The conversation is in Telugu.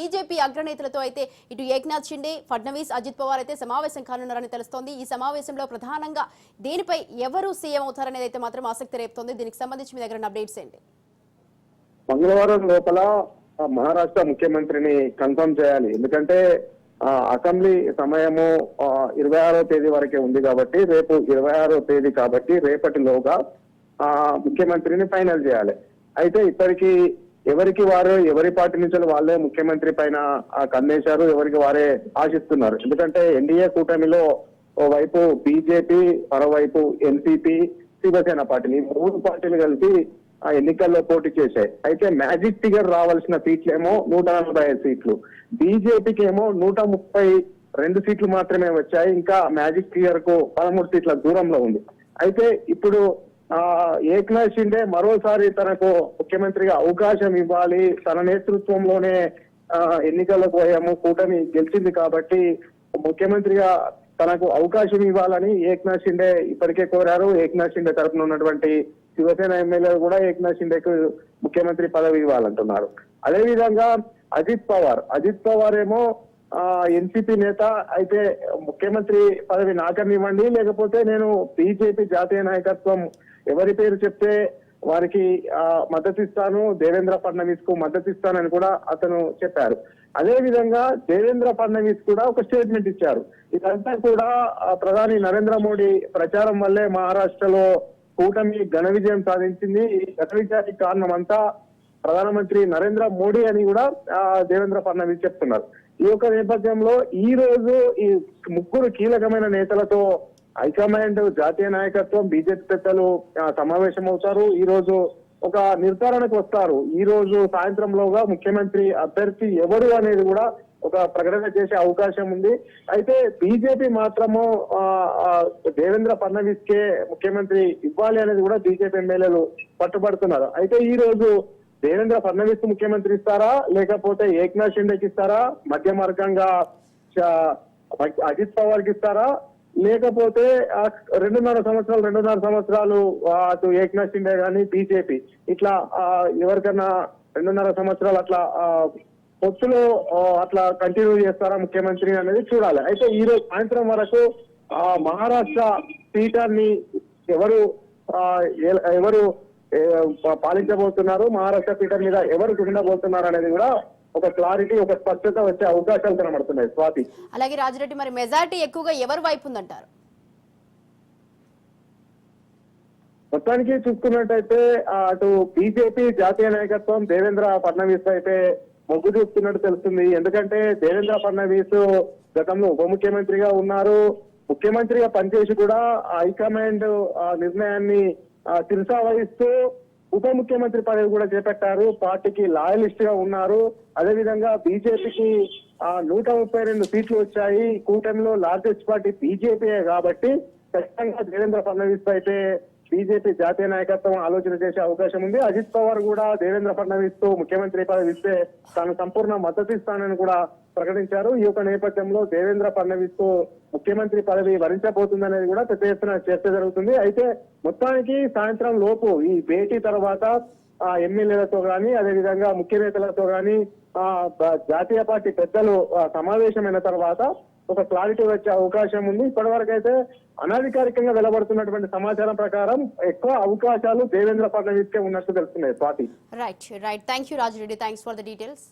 బీజేపీ అగ్రనేతలతో అయితే ఇటు ఏక్నాథ్ షిండే, ఫడ్నవీస్, అజిత్ పవార్ అయితే సమావేశం కానున్నారని తెలుస్తోంది. ఈ సమావేశంలో ప్రధానంగా దేనిపై ఎవరు సీఎం అవుతారనేది అయితే మాత్రం ఆసక్తి రేపుతోంది. దీనికి సంబంధించి మీ దగ్గర అప్డేట్స్ ఏంటి? మంగళవారం లోపల మహారాష్ట్ర ముఖ్యమంత్రిని కన్ఫర్మ్ చేయాలి. ఎందుకంటే అసెంబ్లీ సమయము 26వ తేదీ వరకే ఉంది కాబట్టి రేపు 26వ తేదీ కాబట్టి రేపటిలోగా ముఖ్యమంత్రిని ఫైనల్ చేయాలి. అయితే ఇప్పటికీ ఎవరికి వారు ఎవరి పార్టీ నుంచి వాళ్ళే ముఖ్యమంత్రి పైన కన్నేశారు, ఎవరికి వారే ఆశిస్తున్నారు. ఎందుకంటే ఎన్డీఏ కూటమిలో ఓవైపు బీజేపీ, మరోవైపు ఎన్సీపీ, శివసేన పార్టీలు ఈ మూడు పార్టీలు కలిసి ఆ ఎన్నికల్లో పోటీ చేశాయి. అయితే మ్యాజిక్ ఫిగర్ రావాల్సిన సీట్లేమో 145 సీట్లు, బీజేపీకి ఏమో 132 సీట్లు మాత్రమే వచ్చాయి. ఇంకా మ్యాజిక్ ఫిగర్ కు 13 సీట్ల దూరంలో ఉంది. అయితే ఇప్పుడు ఏక్నాథ్ షిండే మరోసారి తనకు ముఖ్యమంత్రిగా అవకాశం ఇవ్వాలి, తన నేతృత్వంలోనే ఎన్నికలకు పోయాము, కూటమి గెలిచింది కాబట్టి ముఖ్యమంత్రిగా తనకు అవకాశం ఇవ్వాలని ఏక్నాథ్ షిండే ఇప్పటికే కోరారు. ఏక్నాథ్ షిండే తరఫున ఉన్నటువంటి శివసేన ఎమ్మెల్యేలు కూడా ఏక్నాథ్ షిండేకు ముఖ్యమంత్రి పదవి ఇవ్వాలంటున్నారు. అదేవిధంగా అజిత్ పవార్ ఏమో ఎన్సీపీ నేత అయితే ముఖ్యమంత్రి పదవి నాకనివ్వండి, లేకపోతే నేను బీజేపీ జాతీయ నాయకత్వం ఎవరి పేరు చెప్తే వారికి మద్దతు ఇస్తాను, దేవేంద్ర ఫడ్నవీస్ కు మద్దతు ఇస్తానని కూడా అతను చెప్పారు. అదే విధంగా దేవేంద్ర ఫడ్నవీస్ కూడా ఒక స్టేట్మెంట్ ఇచ్చారు. ఇదంతా కూడా ప్రధాని నరేంద్ర మోడీ ప్రచారం వల్లే మహారాష్ట్రలో కూటమి ఘన విజయం సాధించింది. ఈ ఘన విజయానికి కారణం అంతా ప్రధానమంత్రి నరేంద్ర మోడీ అని కూడా దేవేంద్ర ఫడ్నవీస్ చెప్తున్నారు. ఈ యొక్క నేపథ్యంలో ఈ రోజు ఈ ముగ్గురు కీలకమైన నేతలతో హైకమాండ్, జాతీయ నాయకత్వం, బీజేపీ పెద్దలు సమావేశం అవుతారు. ఈ రోజు ఒక నిర్ధారణకు వస్తారు. ఈ రోజు సాయంత్రంలోగా ముఖ్యమంత్రి అభ్యర్థి ఎవరు అనేది కూడా ఒక ప్రకటన చేసే అవకాశం ఉంది. అయితే బీజేపీ మాత్రము దేవేంద్ర ఫడ్నవీస్ కే ముఖ్యమంత్రి ఇవ్వాలి అనేది కూడా బీజేపీ ఎమ్మెల్యేలు పట్టుబడుతున్నారు. అయితే ఈ రోజు దేవేంద్ర ఫడ్నవీస్ ముఖ్యమంత్రి ఇస్తారా, లేకపోతే ఏక్నాథ్ షిండేకి ఇస్తారా, మధ్య మార్గంగా అజిత్ పవార్ కి ఇస్తారా, లేకపోతే 2.5 సంవత్సరాలు అటు ఏక్నాథ్ షిండే గానీ బీజేపీ ఇట్లా ఎవరికన్నా 2.5 సంవత్సరాలు అట్లా పొత్తులో అట్లా కంటిన్యూ చేస్తారా ముఖ్యమంత్రి అనేది చూడాలి. అయితే ఈ రోజు సాయంత్రం వరకు మహారాష్ట్ర పీఠాన్ని ఎవరు పాలించబోతున్నారు, మహారాష్ట్ర పీఠం మీద ఎవరు ఉండబోతున్నారు అనేది కూడా ఒక క్లారిటీ, ఒక స్పష్టత వచ్చే అవకాశాలు కనబడుతున్నాయి. స్వాతి, అలాగే రాజిరెడ్డి, మరి మెజారిటీ ఎక్కువగా ఎవరు వైపు ఉందంటారు? మొత్తానికి చూసుకున్నట్టయితే అటు బీజేపీ జాతీయ నాయకత్వం దేవేంద్ర ఫడ్నవీస్ అయితే మొగ్గు చూపుతున్నట్టు తెలుస్తుంది. ఎందుకంటే దేవేంద్ర ఫడ్నవీస్ గతంలో ఉప ముఖ్యమంత్రిగా ఉన్నారు. ముఖ్యమంత్రిగా పనిచేసి కూడా హైకమాండ్ నిర్ణయాన్ని శిరసా వహిస్తూ ఉప ముఖ్యమంత్రి పదవి కూడా చేపట్టారు. పార్టీకి లాయలిస్ట్ గా ఉన్నారు. అదేవిధంగా బీజేపీకి 132 సీట్లు వచ్చాయి. కూటమిలో లార్జెస్ట్ పార్టీ బీజేపీయే కాబట్టి ఖచ్చితంగా దేవేంద్ర ఫడ్నవీస్ అయితే బీజేపీ జాతీయ నాయకత్వం ఆలోచన చేసే అవకాశం ఉంది. అజిత్ పవార్ కూడా దేవేంద్ర ఫడ్నవీస్ తో ముఖ్యమంత్రి పదవి ఇస్తే తాను సంపూర్ణ మద్దతు ఇస్తానని కూడా ప్రకటించారు. ఈ యొక్క నేపథ్యంలో దేవేంద్ర ఫడ్నవీస్ తో ముఖ్యమంత్రి పదవి వరించబోతుందనేది కూడా పెద్ద ఎత్తున చర్చ జరుగుతుంది. అయితే మొత్తానికి సాయంత్రం లోపు ఈ భేటీ తర్వాత ఎమ్మెల్యేలతో గానీ, అదేవిధంగా ముఖ్య నేతలతో గానీ జాతీయ పార్టీ పెద్దలు సమావేశమైన తర్వాత ఒక క్లారిటీ వచ్చే అవకాశం ఉంది. ఇప్పటివరకు అయితే అనధికారికంగా వెలువడుతున్నటువంటి సమాచారం ప్రకారం ఎక్కువ అవకాశాలు దేవేంద్ర ఫడ్నవీస్ కే ఉన్నట్టు తెలుస్తున్నాయి. Swathi, right. Thank you Rajireddy, thanks for the details.